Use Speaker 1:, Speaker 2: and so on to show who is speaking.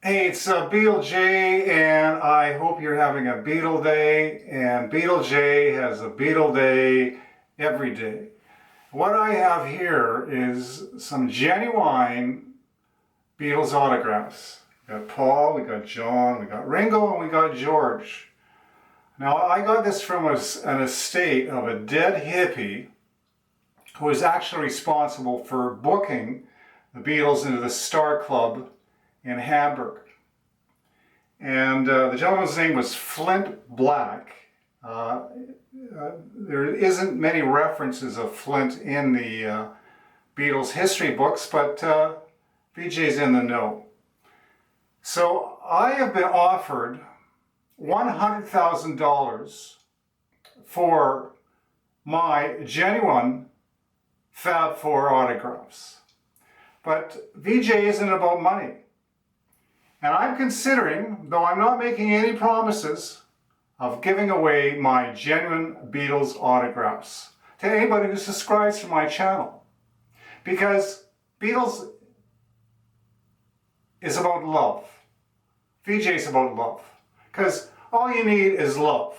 Speaker 1: Hey, it's Beetle J, and I hope you're having a Beetle Day. And Beetle J has a Beetle Day every day. What I have here is some genuine Beatles autographs. We got Paul, we got John, we got Ringo, and we got George. Now, I got this from an estate of a dead hippie who was actually responsible for booking the Beatles into the Star Club in Hamburg. And the gentleman's name was Flint Black. There isn't many references of Flint in the Beatles history books, but VJ's in the know. So I have been offered $100,000 for my genuine Fab Four autographs. But VJ isn't about money. And I'm considering, though I'm not making any promises, of giving away my genuine Beatles autographs to anybody who subscribes to my channel. Because Beatles is about love. VJ is about love. Because all you need is love.